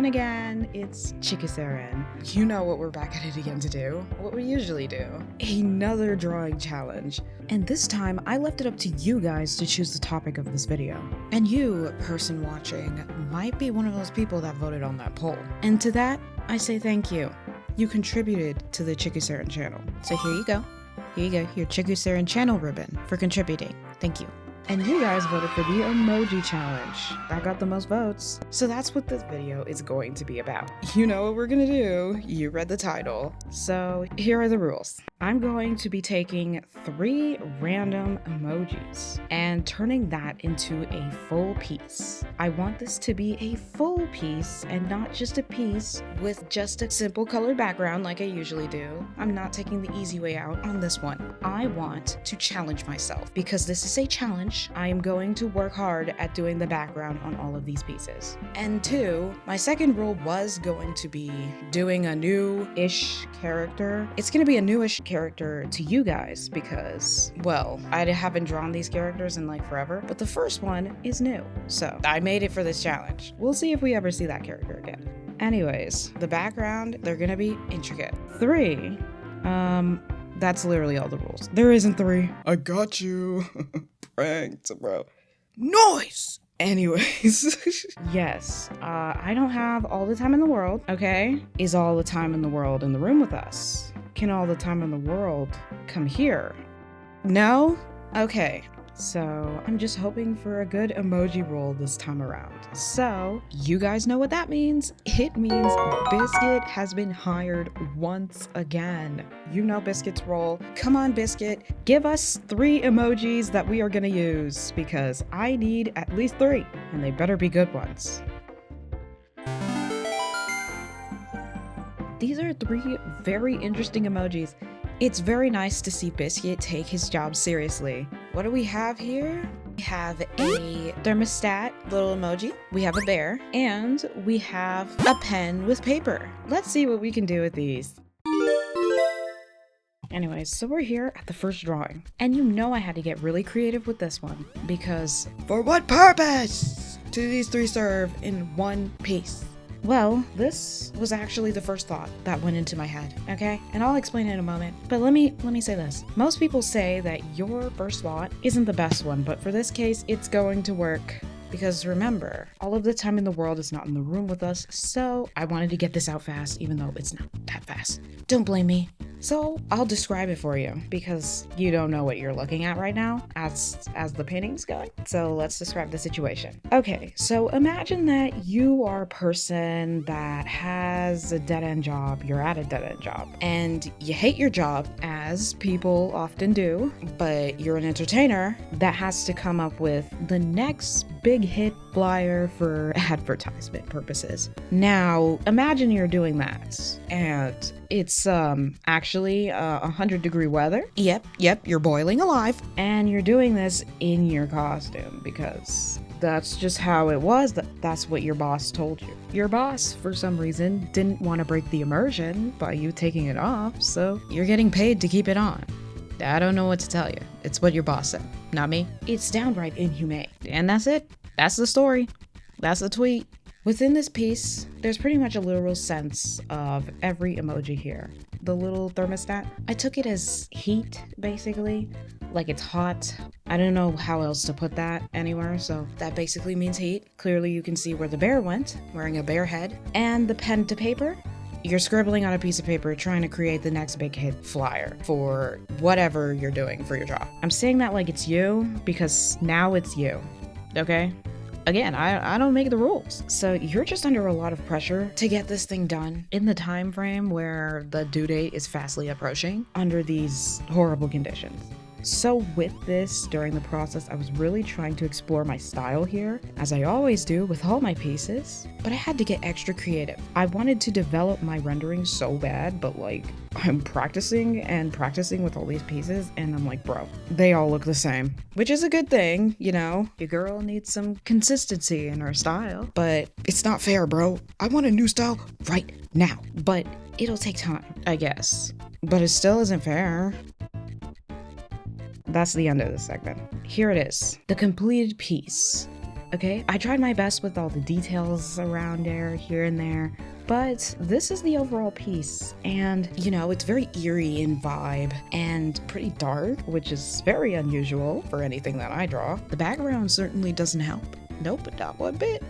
again, it's Chikuseren. You know what we're back at it again to do, what we usually do. Another drawing challenge. And this time, I left it up to you guys to choose the topic of this video. And you, person watching, might be one of those people that voted on that poll. And to that, I say thank you. You contributed to the Chikuseren channel. So here you go. Here you go, your Chikuseren channel ribbon for contributing. Thank you. And you guys voted for the emoji challenge. That got the most votes. So that's what this video is going to be about. You know what we're gonna do. You read the title. So here are the rules. I'm going to be taking 3 random emojis and turning that into a full piece. I want this to be a full piece and not just a piece with just a simple colored background like I usually do. I'm not taking the easy way out on this one. I want to challenge myself because this is a challenge. I am going to work hard at doing the background on all of these pieces. And 2, my second rule was going to be doing a new-ish character. It's going to be a newish character to you guys because, well, I haven't drawn these characters in like forever, but the first one is new. So I made it for this challenge. We'll see if we ever see that character again. Anyways, the background, they're going to be intricate. 3, that's literally all the rules. There isn't 3. I got you. Pranked, bro. Noise! Anyways. Yes, I don't have all the time in the world, okay? Is all the time in the world in the room with us? Can all the time in the world come here? No? Okay. So I'm just hoping for a good emoji roll this time around. So you guys know what that means. It means Biscuit has been hired once again. You know Biscuit's role. Come on, Biscuit. Give us 3 emojis that we are gonna use because I need at least 3 and they better be good ones. These are 3 very interesting emojis. It's very nice to see Biscuit take his job seriously. What do we have here? We have a thermostat little emoji, we have a bear, and we have a pen with paper. Let's see what we can do with these. Anyways, so we're here at the first drawing. And you know I had to get really creative with this one because for what purpose do these 3 serve in one piece? Well, this was actually the first thought that went into my head, okay? And I'll explain in a moment, but let me say this. Most people say that your first thought isn't the best one, but for this case, it's going to work. Because remember, all of the time in the world is not in the room with us, so I wanted to get this out fast, even though it's not that fast. Don't blame me. So I'll describe it for you because you don't know what you're looking at right now as the painting's going. So let's describe the situation. Okay, so imagine that you are a person that has a dead-end job. You're at a dead-end job and you hate your job, as people often do, but you're an entertainer that has to come up with the next big hit flyer for advertisement purposes. Now, imagine you're doing that and it's actually 100-degree weather. Yep, you're boiling alive. And you're doing this in your costume because that's just how it was. That's what your boss told you. Your boss, for some reason, didn't want to break the immersion by you taking it off, so you're getting paid to keep it on. I don't know what to tell you. It's what your boss said, not me. It's downright inhumane. And that's it. That's the story. That's the tweet. Within this piece, there's pretty much a literal sense of every emoji here. The little thermostat, I took it as heat, basically. Like it's hot. I don't know how else to put that anywhere, so that basically means heat. Clearly you can see where the bear went, wearing a bear head. And the pen to paper, you're scribbling on a piece of paper trying to create the next big hit flyer for whatever you're doing for your job. I'm saying that like it's you because now it's you, okay? Again, I don't make the rules. So you're just under a lot of pressure to get this thing done in the time frame where the due date is fastly approaching under these horrible conditions. So with this, during the process, I was really trying to explore my style here, as I always do with all my pieces, but I had to get extra creative. I wanted to develop my rendering so bad, but like, I'm practicing with all these pieces, and I'm like, bro, they all look the same. Which is a good thing, you know? Your girl needs some consistency in her style, but it's not fair, bro. I want a new style right now, but it'll take time, I guess. But it still isn't fair. That's the end of this segment. Here it is, the completed piece. okay? I tried my best with all the details around there, here and there, but this is the overall piece. And, you know, it's very eerie in vibe and pretty dark, which is very unusual for anything that I draw. The background certainly doesn't help. Nope, not one bit.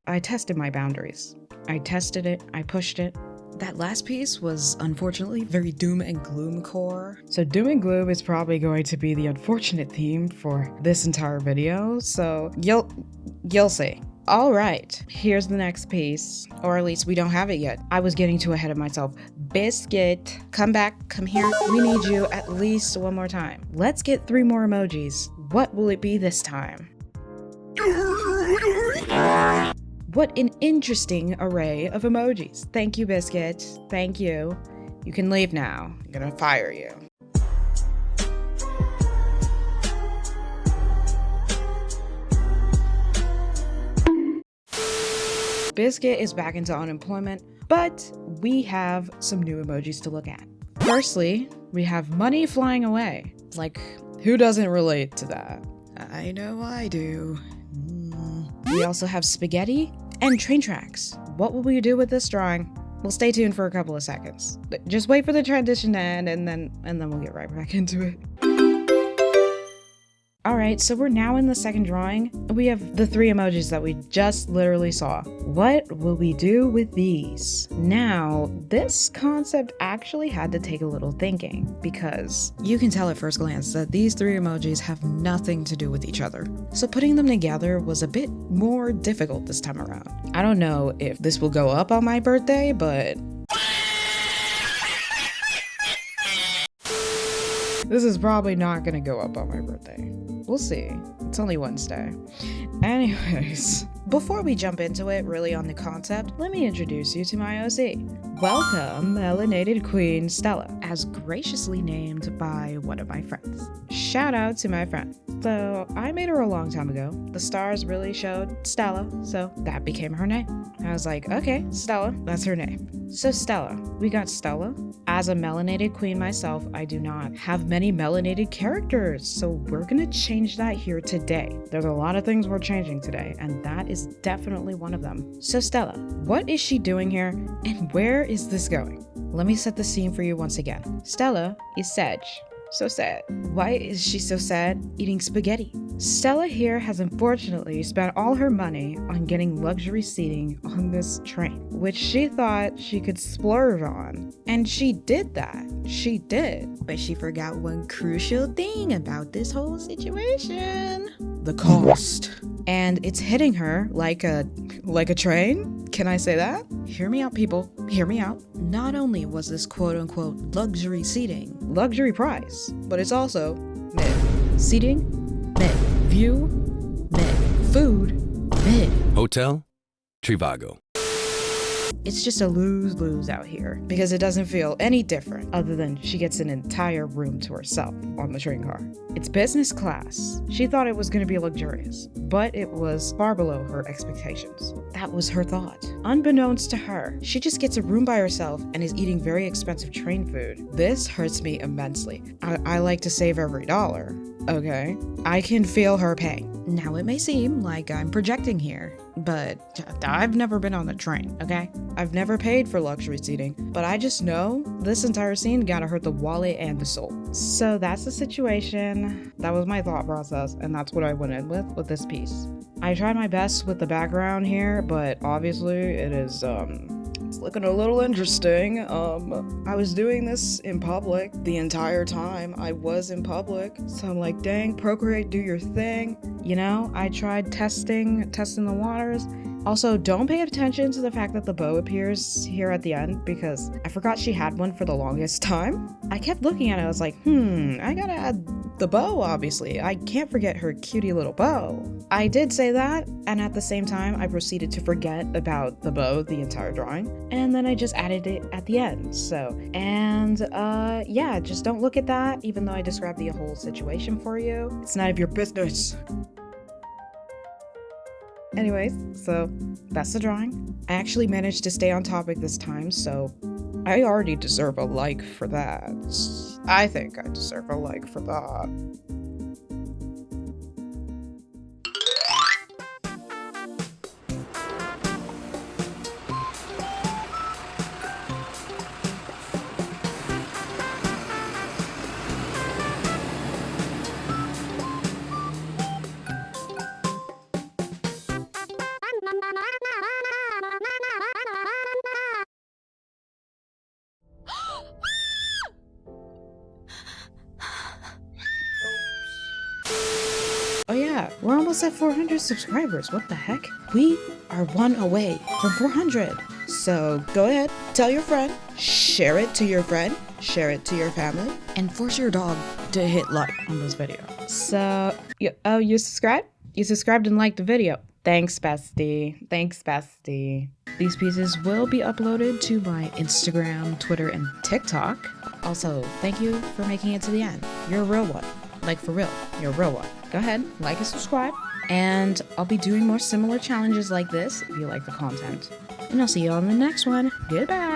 I tested my boundaries. I tested it, I pushed it. That last piece was unfortunately very doom and gloom core. So doom and gloom is probably going to be the unfortunate theme for this entire video, so you'll see. All right, here's the next piece, or at least we don't have it yet. I was getting too ahead of myself. Biscuit, come back, come here. We need you at least one more time. Let's get 3 more emojis. What will it be this time? What an interesting array of emojis. Thank you, Biscuit. Thank you. You can leave now. I'm gonna fire you. Biscuit is back into unemployment, but we have some new emojis to look at. Firstly, we have money flying away. Like, who doesn't relate to that? I know I do. We also have spaghetti and train tracks. What will we do with this drawing? Well, stay tuned for a couple of seconds. Just wait for the transition to end and then we'll get right back into it. Alright, so we're now in the second drawing. We have the 3 emojis that we just literally saw. What will we do with these? Now, this concept actually had to take a little thinking because you can tell at first glance that these 3 emojis have nothing to do with each other. So putting them together was a bit more difficult this time around. I don't know if this will go up on my birthday, but this is probably not gonna go up on my birthday. We'll see. It's only Wednesday. Anyways, before we jump into it really on the concept, let me introduce you to my OC. Welcome, Melanated Queen Stella, as graciously named by one of my friends. Shout out to my friend. So I made her a long time ago. The stars really showed Stella, so that became her name. I was like, okay, Stella, that's her name. So Stella, we got Stella. As a melanated queen myself, I do not have many melanated characters, so we're gonna change that here today. There's a lot of things we're changing today, and that is definitely one of them. So Stella, what is she doing here, and where is this going? Let me set the scene for you once again. Stella is 𝚑𝚎𝚛𝚎. So sad. Why is she so sad eating spaghetti? Stella here has unfortunately spent all her money on getting luxury seating on this train, which she thought she could splurge on. And she did that. She did. But she forgot one crucial thing about this whole situation. The cost. And it's hitting her like a train? Can I say that? Hear me out, people. Hear me out. Not only was this quote-unquote luxury seating luxury price, but it's also mid. Seating, mid. View, mid. Food, mid. 𝚑𝚎𝚛𝚎. It's just a lose-lose out here because it doesn't feel any different other than she gets an entire room to herself on the train car. It's business class. She thought it was going to be luxurious, but it was far below her expectations. That was her thought. Unbeknownst to her, she just gets a room by herself and is eating very expensive train food. This hurts me immensely. I like to save every dollar, okay? I can feel her pain. Now it may seem like I'm projecting here, but I've never been on a train, okay? I've never paid for luxury seating, but I just know this entire scene gotta hurt the wallet and the soul. So that's the situation. That was my thought process, and that's what I went in with this piece. I tried my best with the background here, but obviously it is, it's looking a little interesting. I was doing this in public the entire time I was in public. So I'm like, dang, Procreate, do your thing. You know, I tried testing the waters. Also, don't pay attention to the fact that the bow appears here at the end because I forgot she had one for the longest time. I kept looking at it, I was like, I gotta add the bow, obviously. I can't forget her cutie little bow. I did say that, and at the same time, I proceeded to forget about the bow the entire drawing, and then I just added it at the end, so. And, yeah, just don't look at that, even though I described the whole situation for you. It's none of your business. Anyways, so that's the drawing. I actually managed to stay on topic this time, so I already deserve a like for that. I think I deserve a like for that. Yeah, we're almost at 400 subscribers. What the heck? We are one away from 400. So go ahead, tell your friend, share it to your friend, share it to your family, and force your dog to hit like on this video. So, you subscribed? You subscribed and liked the video. Thanks, bestie. Thanks, bestie. These pieces will be uploaded to my Instagram, Twitter, and TikTok. Also, thank you for making it to the end. You're a real one. Like, for real. You're a real one. Go ahead, like and subscribe. And I'll be doing more similar challenges like this if you like the content. And I'll see you on the next one. Goodbye.